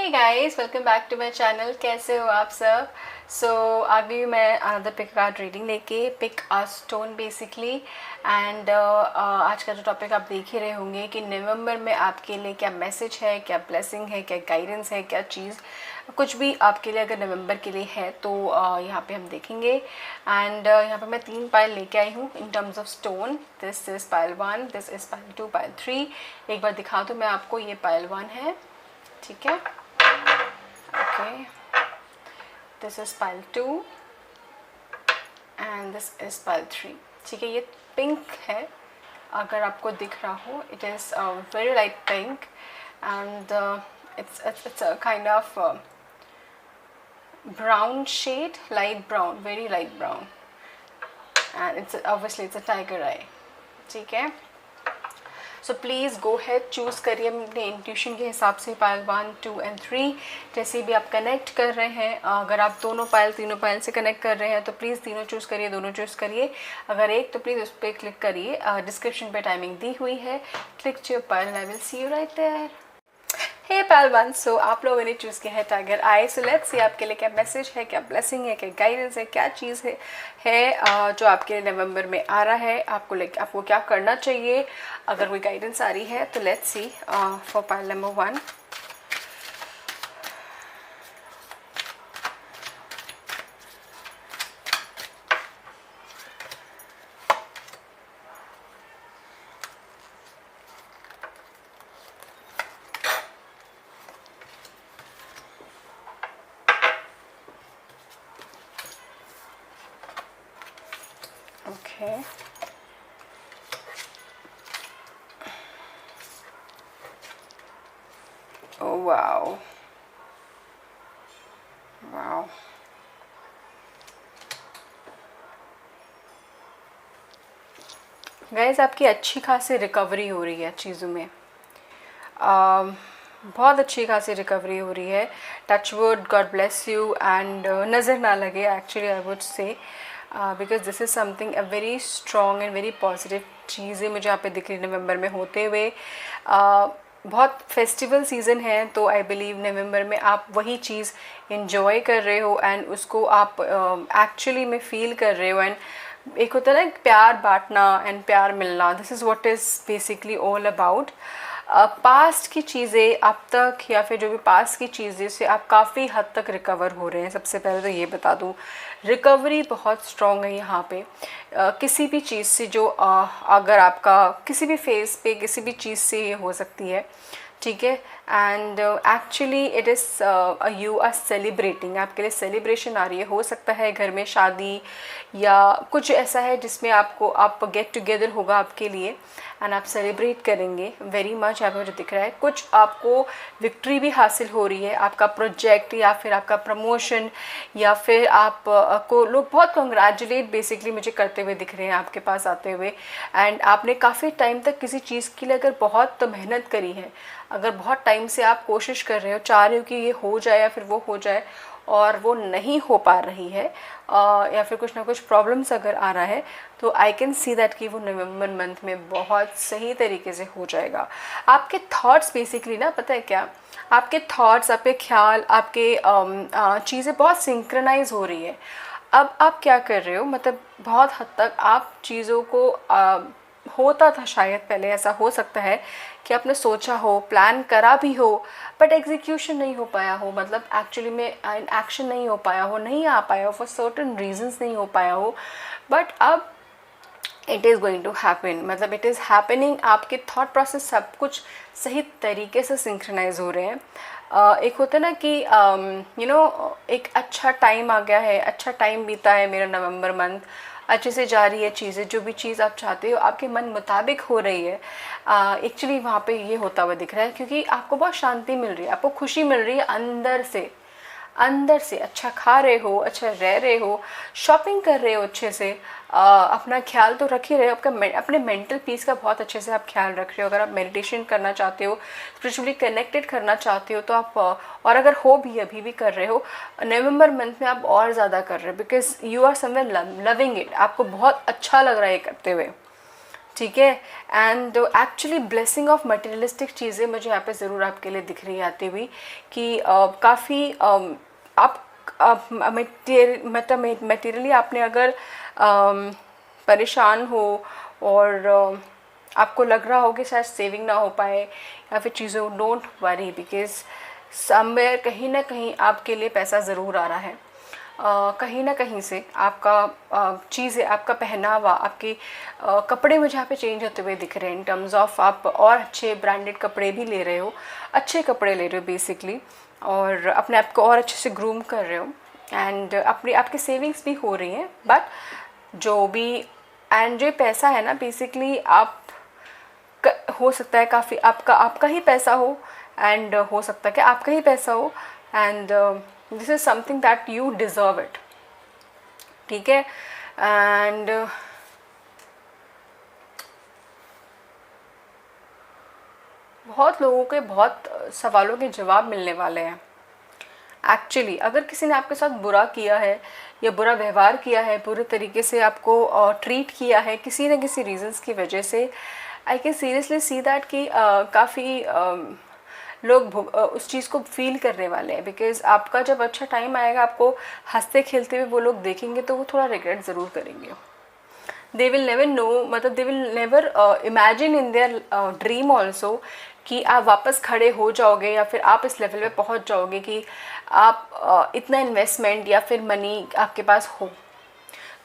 Hey guys, welcome back to my channel. कैसे हो आप सब? अभी मैं अनदर पिक कार्ड रीडिंग लेके pick a stone basically. And आज का जो टॉपिक आप देख ही रहे होंगे कि नवंबर में आपके लिए क्या मैसेज है, क्या ब्लेसिंग है, क्या गाइडेंस है, क्या चीज़ कुछ भी आपके लिए अगर नवंबर के लिए है तो यहाँ पे हम देखेंगे। एंड यहाँ पे मैं 3 पायल लेके आई हूँ in terms of stone. This is पायल 1, दिस इज़ पायल 2, पायल 3। एक बार दिखा दूँ मैं आपको, ये पायल 1 है, ठीक है। Okay, this is pile 2 and this is pile 3, ठीक है। ये पिंक है, अगर आपको दिख रहा हो, it is very light pink and it's a kind of brown shade, light brown, very light brown, and it's a tiger eye, ठीक है। So please go had, choose करिए अपने इंट्यूशन के हिसाब से पायल 1, 2 एंड 3 जैसे भी आप कनेक्ट कर रहे हैं। अगर आप दोनों पायल तीनों पायल से कनेक्ट कर रहे हैं तो प्लीज़ तीनों चूज़ करिए, दोनों चूज़ करिए। अगर एक तो प्लीज़ उस पर क्लिक करिए, डिस्क्रिप्शन पे टाइमिंग दी हुई है। क्लिक टू योर पायल and I will see you right there. Hey पायल 1, सो आप लोगों ने चूज़ किया है tiger I. So let's see आपके लिए क्या मैसेज है, क्या ब्लेसिंग है, क्या गाइडेंस है, क्या चीज़ है जो आपके नवंबर में आ रहा है। आपको क्या करना चाहिए अगर कोई गाइडेंस आ रही है तो let's see for pile number 1। Okay. Oh wow. Wow. Guys, आपकी अच्छी खासी रिकवरी हो रही है चीज़ों में। बहुत अच्छी खासी रिकवरी हो रही है। Touch wood, God bless you and नज़र ना लगे एक्चुअली आई वुड से, because this is something a very strong and very positive चीज़ें मुझे यहाँ पे दिख रही नवंबर में होते हुए। बहुत फेस्टिवल सीज़न है तो आई बिलीव नवंबर में आप वही चीज़ इन्जॉय कर रहे हो एंड उसको आप एक्चुअली में फील कर रहे हो। एंड एक होता है ना प्यार बांटना एंड प्यार मिलना, this is what is basically all about. Past की चीज़ें अब तक या फिर जो भी पास्ट की चीज़ें से आप काफ़ी हद तक रिकवर हो रहे हैं। सबसे पहले तो ये बता दूँ, रिकवरी बहुत स्ट्रॉन्ग है यहाँ पे। किसी भी चीज़ से जो अगर आपका किसी भी फेज़ पे किसी भी चीज़ से ये हो सकती है, ठीक है। And actually it is you are celebrating, आपके लिए सेलिब्रेशन आ रही है। हो सकता है घर में शादी या कुछ ऐसा है जिसमें आप गेट टुगेदर होगा आपके लिए एंड आप सेलिब्रेट करेंगे वेरी मच। यहाँ पे मुझे दिख रहा है कुछ आपको विक्ट्री भी हासिल हो रही है, आपका प्रोजेक्ट या फिर आपका प्रमोशन या फिर आप को लोग बहुत कंग्रेचुलेट बेसिकली मुझे करते हुए दिख रहे हैं आपके पास आते हुए। एंड आपने काफ़ी टाइम तक किसी चीज़ के लिए अगर बहुत मेहनत करी है, अगर बहुत टाइम से आप कोशिश कर रहे हो, चाह रहे हो कि ये हो जाए या फिर वो हो जाए और वो नहीं हो पा रही है या फिर कुछ ना कुछ प्रॉब्लम्स अगर आ रहा है तो आई कैन सी दैट कि वो नवंबर मंथ में बहुत सही तरीके से हो जाएगा। आपके थॉट्स बेसिकली ना, पता है क्या, आपके थॉट्स, आपके ख्याल, आपके चीज़ें बहुत सिंक्रोनाइज हो रही है। अब आप क्या कर रहे हो, मतलब बहुत हद तक आप चीज़ों को होता था शायद पहले ऐसा हो सकता है कि आपने सोचा हो, प्लान करा भी हो, बट एग्जीक्यूशन नहीं हो पाया हो, मतलब एक्चुअली में एक्शन नहीं हो पाया हो, नहीं आ पाया हो, फॉर सर्टेन रीजंस नहीं हो पाया हो। बट अब it is going to happen, मतलब इट इज़ हैपनिंग। आपके थॉट प्रोसेस सब कुछ सही तरीके से सिंक्रोनाइज हो रहे हैं। एक होता है ना कि यू नो एक अच्छा टाइम आ गया है, अच्छा टाइम बीता है मेरा नवंबर मंथ, अच्छे से जा रही है चीज़ें, जो भी चीज़ आप चाहते हो आपके मन मुताबिक हो रही है। एक्चुअली वहाँ पे ये होता हुआ दिख रहा है क्योंकि आपको बहुत शांति मिल रही है, आपको खुशी मिल रही है अंदर से। अंदर से अच्छा खा रहे हो, अच्छा रह रहे हो, शॉपिंग कर रहे हो अच्छे से, अपना ख्याल तो रख ही रहे हो। अपने मेंटल पीस का बहुत अच्छे से आप ख्याल रख रहे हो। अगर आप मेडिटेशन करना चाहते हो, स्पिरिचुअली कनेक्टेड करना चाहते हो तो आप और अगर हो भी अभी भी कर रहे हो, नवंबर मंथ में आप और ज़्यादा कर रहे हो because you are somewhere loving it. आपको बहुत अच्छा लग रहा है ये करते हुए, ठीक है। And actually blessing of materialistic चीज़ें मुझे यहाँ पे ज़रूर आपके लिए दिख रही है आती हुई कि काफ़ी आप मटेरियली आपने अगर परेशान हो और आपको लग रहा हो कि शायद सेविंग ना हो पाए या फिर चीज़ों, डोंट वरी, बिकॉज समवेयर कहीं ना कहीं आपके लिए पैसा ज़रूर आ रहा है। कहीं ना कहीं से आपका चीज़ें, आपका पहनावा, आपके कपड़े मुझे यहाँ पे चेंज होते हुए दिख रहे हैं इन टर्म्स ऑफ आप और अच्छे ब्रांडेड कपड़े भी ले रहे हो, अच्छे कपड़े ले रहे हो बेसिकली, और अपने आप को और अच्छे से ग्रूम कर रहे हो एंड आपकी सेविंग्स भी हो रही हैं। बट जो भी एंड जो पैसा है ना बेसिकली आप हो सकता है काफ़ी आपका ही पैसा हो एंड हो सकता है कि आपका ही पैसा हो and this is something that you deserve it, ठीक है। एंड बहुत लोगों के बहुत सवालों के जवाब मिलने वाले हैं। एक्चुअली अगर किसी ने आपके साथ बुरा किया है या बुरा व्यवहार किया है, बुरे तरीके से आपको ट्रीट किया है किसी न किसी रीजंस की वजह से, I can seriously see that कि काफ़ी लोग उस चीज़ को फील करने वाले हैं। बिकॉज आपका जब अच्छा टाइम आएगा, आपको हंसते खेलते हुए वो लोग देखेंगे तो वो थोड़ा रिग्रेट ज़रूर करेंगे। दे विल नेवर नो, मतलब they will never imagine in their dream also कि आप वापस खड़े हो जाओगे या फिर आप इस लेवल पे पहुंच जाओगे कि आप इतना इन्वेस्टमेंट या फिर मनी आपके पास हो।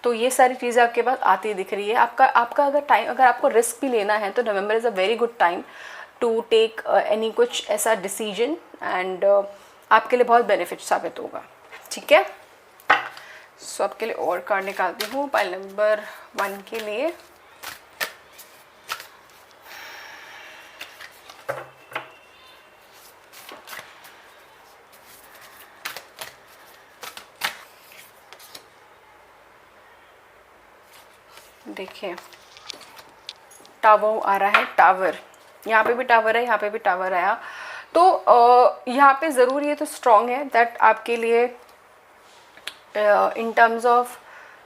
तो ये सारी चीज़ें आपके पास आती दिख रही है। आपका अगर आपको रिस्क भी लेना है तो November is a very good time to take any कुछ ऐसा डिसीजन एंड आपके लिए बहुत बेनिफिट साबित होगा, ठीक है। सो आपके लिए और कार्ड निकालती हूँ पाइल नंबर 1 के लिए। देखिए टावर आ रहा है, टावर, यहाँ पे भी टावर है, यहाँ पे भी टावर आया। तो यहाँ पे ज़रूर ये तो स्ट्रॉन्ग है दैट आपके लिए इन टर्म्स ऑफ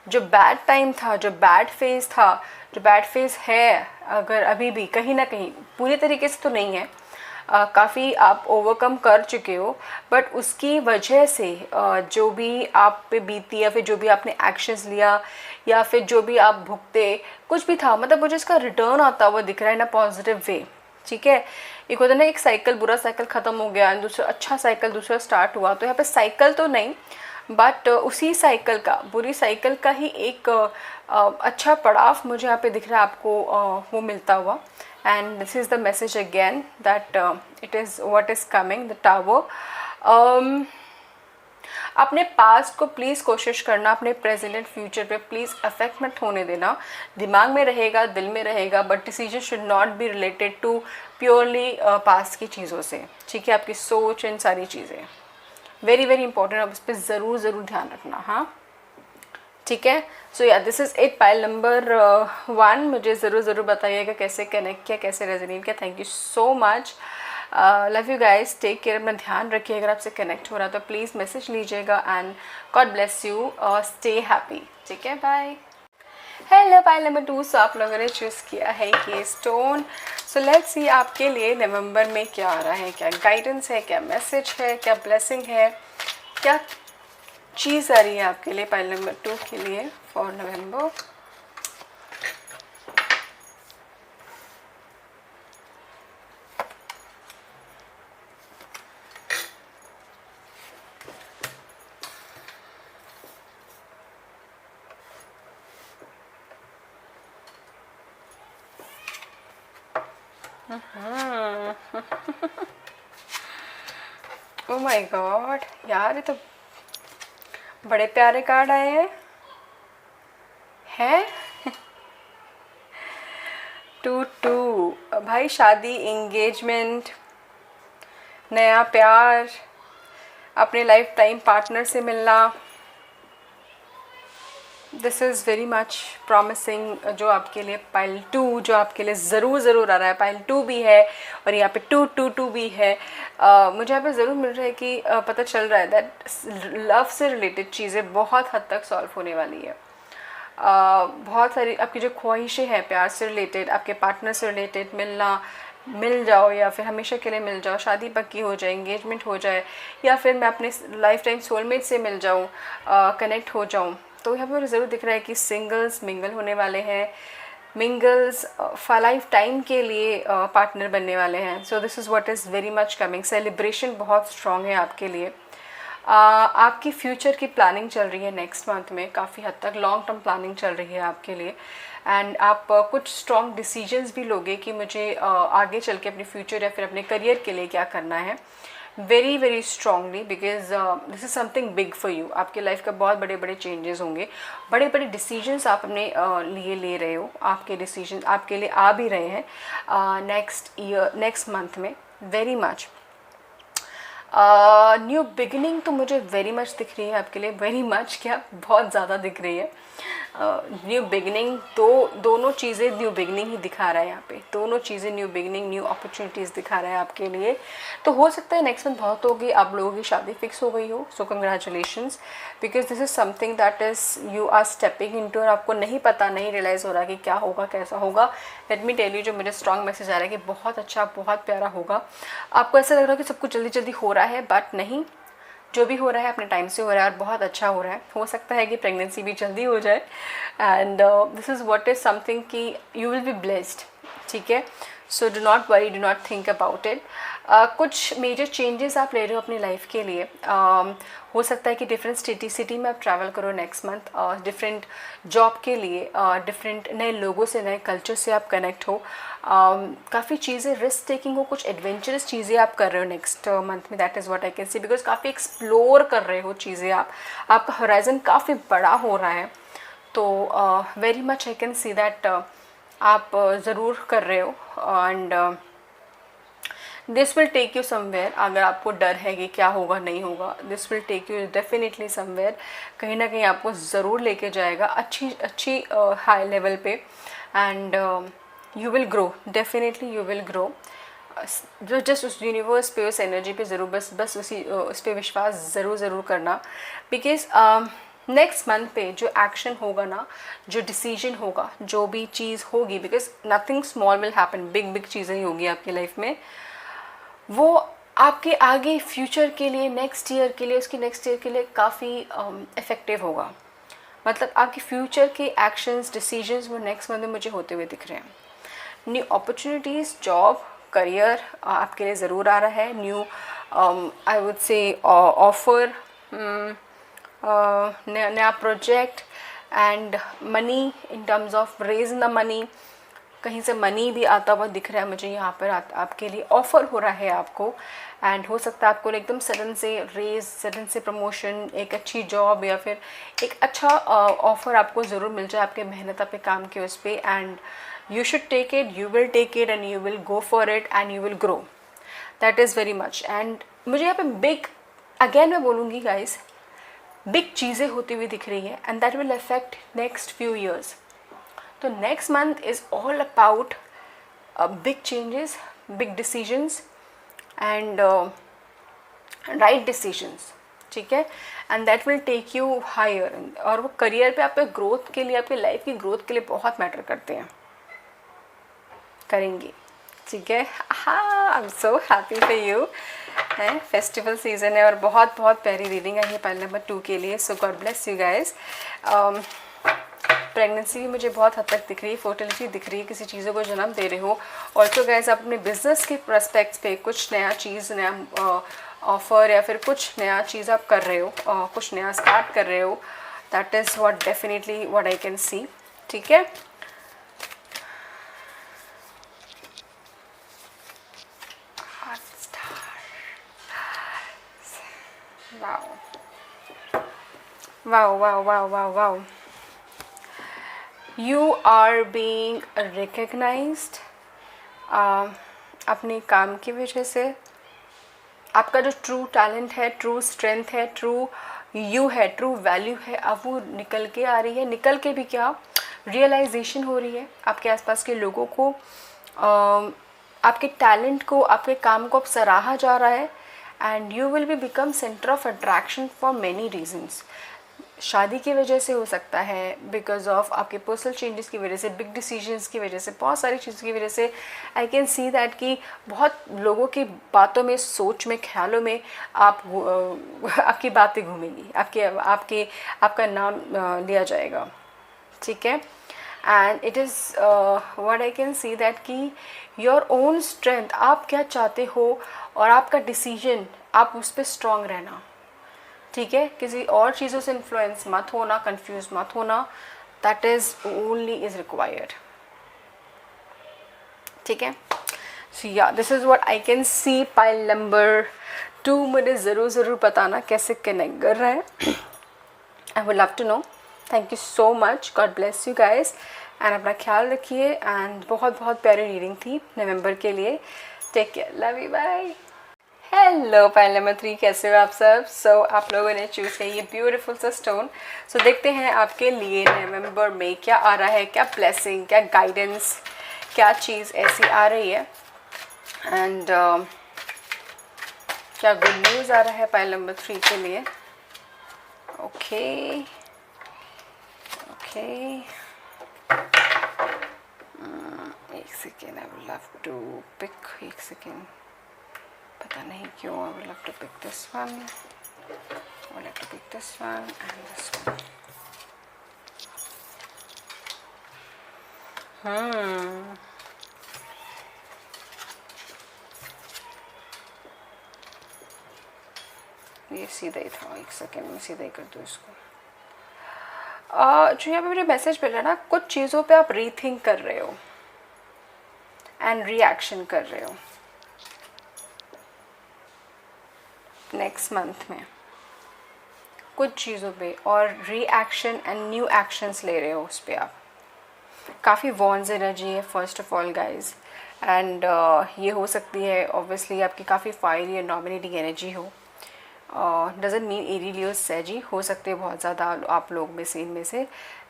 जो बैड टाइम था, जो बैड फेज था, जो बैड फेज है, अगर अभी भी कहीं ना कहीं पूरी तरीके से तो नहीं है, काफ़ी आप ओवरकम कर चुके हो, बट उसकी वजह से जो भी आप पे बीती या फिर जो भी आपने एक्शंस लिया या फिर जो भी आप भुगते, कुछ भी था, मतलब मुझे इसका रिटर्न आता हुआ दिख रहा है इन अ पॉजिटिव वे, ठीक है। एक होता है ना, एक साइकिल, बुरा साइकिल ख़त्म हो गया, दूसरा अच्छा साइकिल दूसरा स्टार्ट हुआ, तो यहाँ पे साइकिल तो नहीं बट उसी साइकिल का, बुरी साइकिल का ही एक अच्छा पड़ाव मुझे यहाँ पे दिख रहा है आपको वो मिलता हुआ। And this is the message again that it is what is coming, the tower. अपने पास्ट को प्लीज़ कोशिश करना अपने प्रेजेंट एंड फ्यूचर पे प्लीज़ अफेक्ट मत होने देना। दिमाग में रहेगा, दिल में रहेगा, but decision should not be related to purely past की चीज़ों से, ठीक है। आपकी सोच, इन सारी चीज़ें वेरी वेरी इंपॉर्टेंट, आप उस पर ज़रूर ध्यान रखना, हाँ, ठीक है। So yeah this is it pile number 1। मुझे ज़रूर बताइएगा कैसे कनेक्ट किया, कैसे रेजोनेट किया। Thank you so much, love you guys, take care, अपना ध्यान रखिए। अगर आपसे कनेक्ट हो रहा है तो प्लीज़ मैसेज लीजिएगा and God bless you, stay happy, ठीक है, बाय। हेलो पाइल नंबर 2, सो आप लोगों ने चूज़ किया है ये स्टोन। सो लेट्स सी आपके लिए नवंबर में क्या आ रहा है, क्या गाइडेंस है, क्या मैसेज है, क्या ब्लेसिंग है, क्या चीज़ आ रही है आपके लिए पाइल नंबर 2 के लिए for November. Oh my God यार, ये तो बड़े प्यारे कार्ड आए हैं 2 भाई, शादी, एंगेजमेंट, नया प्यार, अपने लाइफ टाइम पार्टनर से मिलना, this is very much promising. जो आपके लिए पाइल 2 जो आपके लिए ज़रूर आ रहा है, पाइल 2 भी है और यहाँ पे 2 भी है। मुझे यहाँ पे ज़रूर मिल रहा है कि पता चल रहा है दैट लव से रिलेटेड चीज़ें बहुत हद तक सॉल्व होने वाली है। बहुत सारी आपकी जो ख्वाहिशें हैं प्यार से रिलेटेड, आपके पार्टनर से रिलेटेड, मिल जाओ या फिर हमेशा के लिए मिल जाओ, शादी पक्की हो जाए, एंगेजमेंट हो जाए, या फिर मैं अपने लाइफ टाइम सोलमेट से मिल जाऊँ, कनेक्ट हो जाऊँ। तो यहाँ पर मुझे ज़रूर दिख रहा है कि सिंगल्स मिंगल होने वाले हैं, मिंगल्स लाइफ टाइम के लिए पार्टनर बनने वाले हैं। So this is what is very much coming. Celebration बहुत स्ट्रॉन्ग है आपके लिए। आपकी फ्यूचर की प्लानिंग चल रही है नेक्स्ट मंथ में, काफ़ी हद तक लॉन्ग टर्म प्लानिंग चल रही है आपके लिए। एंड आप कुछ स्ट्रॉन्ग डिसीजंस भी लोगे कि मुझे आगे चल के अपने फ्यूचर या फिर अपने करियर के लिए क्या करना है, very very strongly, because this is something big for you. आपके लाइफ का बहुत बड़े बड़े चेंजेस होंगे, बड़े बड़े डिसीजंस आप अपने लिए ले रहे हो, आपके डिसीजन आपके लिए आ भी रहे हैं नेक्स्ट मंथ में, वेरी मच। न्यू बिगिनिंग तो मुझे वेरी मच दिख रही है आपके लिए, वेरी मच क्या, बहुत ज़्यादा दिख रही है। न्यू बिगिनिंग, दोनों चीज़ें न्यू बिगिनिंग ही दिखा रहा है यहाँ पे, दोनों चीज़ें न्यू बिगिनिंग, न्यू अपॉर्चुनिटीज़ दिखा रहा है आपके लिए। तो हो सकता है नेक्स्ट मंथ बहुत होगी, आप लोगों की शादी फिक्स हो गई हो, so congratulations, because this is something that is you are stepping into, और आपको नहीं पता, नहीं रियलाइज़ हो रहा कि क्या होगा, कैसा होगा। लेट मी टेल यू, जो मुझे स्ट्रॉन्ग मैसेज आ रहा है कि बहुत अच्छा, बहुत प्यारा होगा। आपको ऐसा लग रहा है कि सब कुछ जल्दी जल्दी हो रहा है, बट नहीं, जो भी हो रहा है अपने टाइम से हो रहा है और बहुत अच्छा हो रहा है। हो सकता है कि प्रेगनेंसी भी जल्दी हो जाए, and this is what is something कि यू विल बी ब्लेस्ड, ठीक है। So do not worry, do not think about it. कुछ मेजर चेंजेस आप ले रहे हो अपनी लाइफ के लिए। हो सकता है कि डिफरेंट सिटी में आप ट्रैवल करो नेक्स्ट मंथ, डिफरेंट जॉब के लिए, डिफरेंट नए लोगों से, नए कल्चर से आप कनेक्ट हो, काफ़ी चीज़ें रिस्क टेकिंग हो, कुछ एडवेंचरस चीज़ें आप कर रहे हो नेक्स्ट मंथ में, that is what I can C, because काफ़ी एक्सप्लोर कर रहे हो चीज़ें आप, आपका होराइजन काफ़ी बड़ा हो रहा है। तो very much I can see that आप ज़रूर कर रहे हो, and this will take you somewhere. अगर आपको डर है कि क्या होगा नहीं होगा, this will take you definitely somewhere, कहीं ना कहीं आपको ज़रूर लेके जाएगा अच्छी हाई लेवल पे, and you will grow, definitely you will grow. जो जस्ट उस यूनिवर्स पे, उस एनर्जी पे ज़रूर बस उस पर विश्वास ज़रूर करना, बिकॉज नेक्स्ट मंथ पे जो एक्शन होगा ना, जो डिसीजन होगा, जो भी चीज़ होगी, because nothing small will happen, big चीज़ें ही होगी आपकी लाइफ में, वो आपके आगे फ्यूचर के लिए, नेक्स्ट ईयर के लिए, उसकी नेक्स्ट ईयर के लिए काफ़ी इफ़ेक्टिव होगा। मतलब आपके फ्यूचर के एक्शंस, डिसीजंस वो नेक्स्ट मंथ में मुझे होते हुए दिख रहे हैं। न्यू अपॉर्चुनिटीज़, जॉब, करियर आपके लिए ज़रूर आ रहा है। New I would say offer, नया project, and money, in terms of raise the money, कहीं से मनी भी आता हुआ दिख रहा है मुझे यहाँ पर, आपके लिए ऑफ़र हो रहा है आपको, एंड हो सकता है आपको एकदम सडन से रेज, सडन से प्रमोशन, एक अच्छी जॉब या फिर एक अच्छा ऑफ़र आपको ज़रूर मिल जाए आपके मेहनत, आपके काम के उस पर, and you should take it, you will take it, and you will go for it, and you will grow, that is very much. And मुझे यहाँ पे बिग, अगेन मैं बोलूँगी गाइज, बिग चीज़ें होती हुई दिख रही है, and that will affect next few years. तो next month is all about big changes, big decisions, and right decisions, ठीक है, and that will take you higher. और वो करियर पे आपके ग्रोथ के लिए, आपकी लाइफ की ग्रोथ के लिए बहुत मैटर करते हैं, करेंगे, ठीक है। हाँ, I am so happy for you. है फेस्टिवल सीजन है और बहुत प्यारी रीडिंग आई है पाइल नंबर 2 के लिए, so God bless you guys. Pregnancy भी मुझे बहुत हद तक दिख रही है, फर्टिलिटी दिख रही है, किसी चीज़ों को जन्म दे रहे हो। और तो गाइज आप अपने बिजनेस के प्रोस्पेक्ट्स पे कुछ नया चीज़, नया ऑफर या फिर कुछ नया चीज़ आप कर रहे हो, कुछ नया स्टार्ट कर रहे हो, that is what definitely what I can see, ठीक है। Wow, you are being recognized अपने काम की वजह से। आपका जो ट्रू टैलेंट है, ट्रू स्ट्रेंथ है, ट्रू यू है, ट्रू वैल्यू है, अब वो निकल के आ रही है। निकल के भी क्या, रियलाइजेशन हो रही है आपके आसपास के लोगों को, आपके टैलेंट को, आपके काम को अब सराहा जा रहा है, and you will be become centre of attraction for many reasons. शादी की वजह से हो सकता है, बिकॉज ऑफ आपके पर्सनल चेंजेस की वजह से, बिग डिसीजंस की वजह से, बहुत सारी चीज़ों की वजह से आई कैन सी दैट कि बहुत लोगों की बातों में, सोच में, ख्यालों में आपकी बातें घूमेंगी, आपका नाम लिया जाएगा, ठीक है। And it is what I can see that कि योर ओन स्ट्रेंथ, आप क्या चाहते हो और आपका डिसीजन, आप उस पर स्ट्रांग रहना, ठीक है। किसी और चीज़ों से इन्फ्लुएंस मत होना, कंफ्यूज मत होना, that is only is required, ठीक है। So yeah this is what I can see. Pile number 2 मुझे ज़रूर बताना कैसे कनेक्ट कर रहा है, I would love to know. Thank you so much, God bless you guys, and अपना ख्याल रखिए। एंड बहुत प्यारी रीडिंग थी नवंबर के लिए। Take care, love you, bye. Hello pile number 3, कैसे हो आप सब? सो आप लोगों ने चूज़ किया ये ब्यूटीफुल सा स्टोन। सो देखते हैं आपके लिए नवंबर में क्या आ रहा है, क्या ब्लेसिंग, क्या गाइडेंस, क्या चीज़ ऐसी आ रही है, एंड क्या गुड न्यूज़ आ रहा है पाइल नंबर 3 के लिए। ओके एक second, I would love to pick, एक सेकेंड, पता नहीं क्यों, I would love to pick this one, I would love to pick this one and this one. ये सीधा ही था, एक सेकेंड में सीधा ही कर दूँ इसको। जो यहाँ पे मुझे मैसेज मिला ना, कुछ चीज़ों पे आप रीथिंक कर रहे हो एंड रिएक्शन कर रहे हो नेक्स्ट मंथ में कुछ चीज़ों पे, और रिएक्शन एंड न्यू एक्शंस ले रहे हो उस पर आप। काफ़ी वॉन्स एनर्जी है first of all guys, and ये हो सकती है ऑब्वियसली आपकी काफ़ी फायरी और डोमिनेटिंग एनर्जी हो। डजंट मीन एरी लियो सैजी, हो सकते हैं बहुत ज़्यादा आप लोग में से, इनमें से,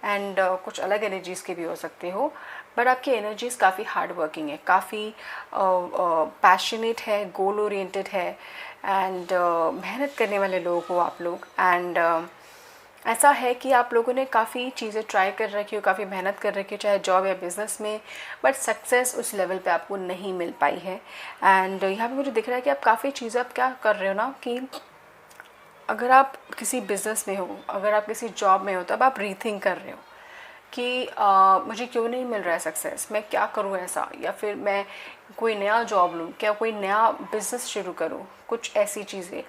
एंड कुछ अलग एनर्जीज़ के भी हो सकते हो, बट आपकी एनर्जीज़ काफ़ी हार्ड वर्किंग है, काफ़ी पैशनेट है, गोल ओरिएंटेड है, एंड मेहनत करने वाले लोग हो आप लोग। एंड ऐसा है कि आप लोगों ने काफ़ी चीज़ें ट्राई कर रखी हो, काफ़ी मेहनत कर रखी हो, चाहे जॉब या बिज़नेस में, बट सक्सेस उस लेवल पे आपको नहीं मिल पाई है। एंड यहाँ पे मुझे दिख रहा है कि आप काफ़ी चीज़ें आप क्या कर रहे हो ना, कि अगर आप किसी बिज़नेस में हो, अगर आप किसी जॉब में हो, तब आप रीथिंक कर रहे हो कि मुझे क्यों नहीं मिल रहा है सक्सेस, मैं क्या करूँ ऐसा, या फिर मैं कोई नया जॉब लूँ, क्या कोई नया बिज़नेस शुरू करूँ, कुछ ऐसी चीज़ें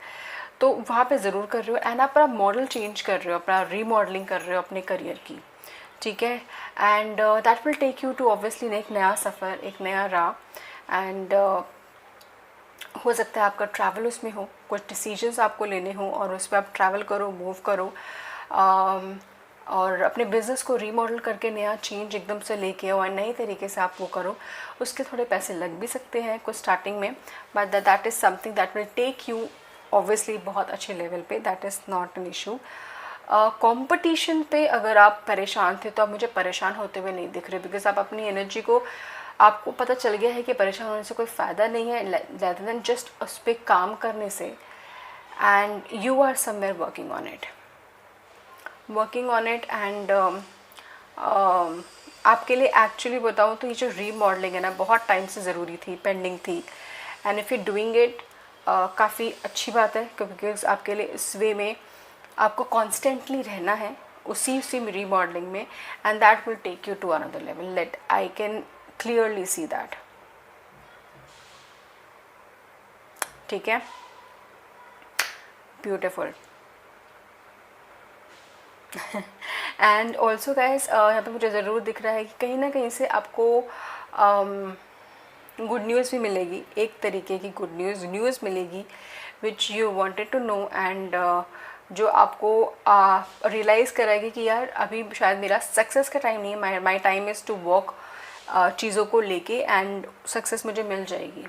तो वहाँ पे ज़रूर कर रहे हो। एंड आप अपना मॉडल चेंज कर रहे हो, अपना रीमॉडलिंग कर रहे हो अपने करियर की, ठीक है। And that will take you to obviously एक नया सफ़र, एक नया राह। एंड हो सकता है आपका ट्रैवल उसमें हो, कुछ डिसीजंस आपको लेने हो और उस पर आप ट्रैवल करो, मूव करो, और अपने बिज़नेस को रीमॉडल करके नया चेंज एकदम से लेके आओ और नए तरीके से आप वो करो। उसके थोड़े पैसे लग भी सकते हैं कुछ स्टार्टिंग में, but that is something that will take you obviously बहुत अच्छे लेवल पे, that is not an issue. Competition पे अगर आप परेशान थे तो आप मुझे परेशान होते हुए नहीं दिख रहे, बिकॉज आप अपनी एनर्जी को, आपको पता चल गया है कि परेशान होने से कोई फ़ायदा नहीं है, रेदर देन जस्ट उस पर काम करने से। And you are somewhere working on it and आपके लिए एक्चुअली बताऊँ तो ये जो रीमॉडलिंग है ना, बहुत टाइम से ज़रूरी थी, पेंडिंग थी, and if you doing it काफ़ी अच्छी बात है, क्योंकि आपके लिए इस वे में आपको कॉन्स्टेंटली रहना है उसी रीमॉडलिंग में, and that will take you to another level, let I can clearly see that, ठीक है। ब्यूटिफुल। एंड ऑल्सो गाइस यहाँ पे मुझे ज़रूर दिख रहा है कि कहीं ना कहीं से आपको गुड न्यूज़ भी मिलेगी, एक तरीके की गुड न्यूज़ मिलेगी which you wanted to know, and जो आपको रियलाइज़ कराएगी कि यार अभी शायद मेरा सक्सेस का टाइम नहीं है, my time is to walk चीज़ों को लेके, एंड सक्सेस मुझे मिल जाएगी,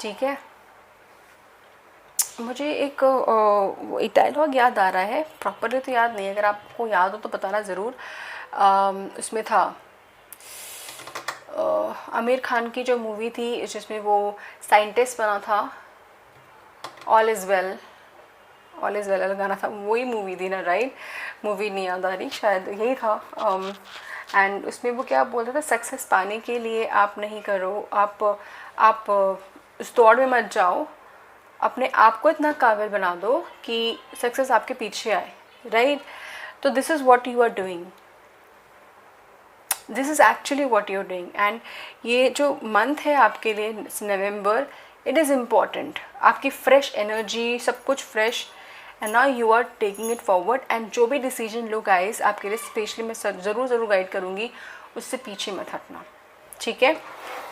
ठीक है। मुझे एक डायलॉग याद आ रहा है, प्रॉपरली तो याद नहीं है, अगर आपको याद हो तो बताना ज़रूर। उसमें था आमिर खान की जो मूवी थी जिसमें वो साइंटिस्ट बना था, all is well, all is well गाना था, वही मूवी थी ना, राइट? मूवी नहीं याद आ रही, शायद यही था। एंड उसमें वो क्या बोलता था, सक्सेस पाने के लिए आप नहीं करो, आप उस दौड़ में मत जाओ, अपने आप को इतना काबिल बना दो कि सक्सेस आपके पीछे आए, राइट? तो this is what you are doing, this is actually what you are doing. And ये जो मंथ है आपके लिए नवंबर, इट इज़ इम्पॉर्टेंट, आपकी फ्रेश एनर्जी, सब कुछ fresh, and now you are taking it forward. And जो भी डिसीजन लो गाइस, आपके लिए स्पेशली मैं ज़रूर गाइड करूँगी, उससे पीछे मत हटना, ठीक है?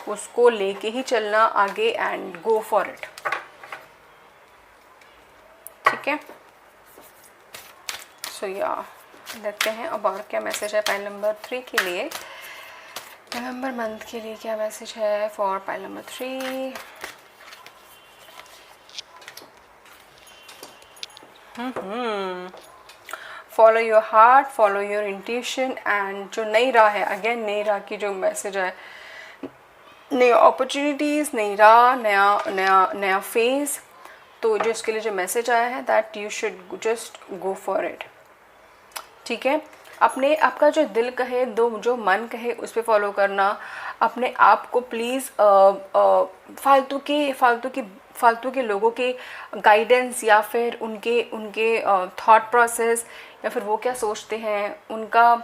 उसको लेके ही चलना आगे, एंड गो फॉर इट, ठीक है? सो या देखते हैं अब और क्या मैसेज है पाइल नंबर 3 के लिए, नवंबर मंथ के लिए क्या मैसेज है for pile number 3। Follow your heart, follow your intuition, and जो नई राह है, अगेन नई राह की जो मैसेज है, नई अपॉर्चुनिटीज़, नई राह, नया नया नया फेज़। तो जो इसके लिए जो मैसेज आया है, that you should just go for it, ठीक है? अपने आपका जो दिल कहे, जो मन कहे, उस पर फॉलो करना। अपने आप को प्लीज़ फालतू के लोगों के गाइडेंस या फिर उनके थॉट प्रोसेस या फिर वो क्या सोचते हैं, उनका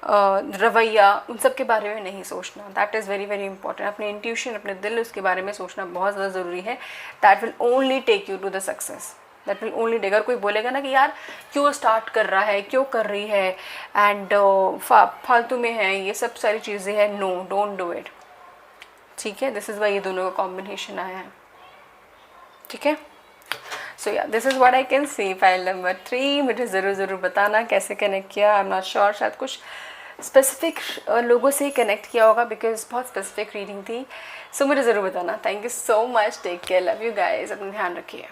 रवैया, उन सब के बारे में नहीं सोचना। That is very very important. अपने इंट्यूशन, अपने दिल, उसके बारे में सोचना बहुत ज़्यादा ज़रूरी है। That will only take you to the success, that will only take. अगर कोई बोलेगा ना कि यार क्यों स्टार्ट कर रहा है, क्यों कर रही है, एंड फालतू में है, ये सब सारी चीज़ें हैं, नो, डोंट डू इट, ठीक है? दिस इज़ वाई ये दोनों का कॉम्बिनेशन आया है, ठीक है? So yeah this is what I can C file number 3। मुझे ज़रूर बताना कैसे कनेक्ट किया। आई एम नॉट श्योर, शायद कुछ स्पेसिफिक लोगों से ही कनेक्ट किया होगा, बिकॉज बहुत स्पेसिफिक रीडिंग थी। सो मुझे ज़रूर बताना। Thank you so much, take care, love you guys, अपना ध्यान रखिए।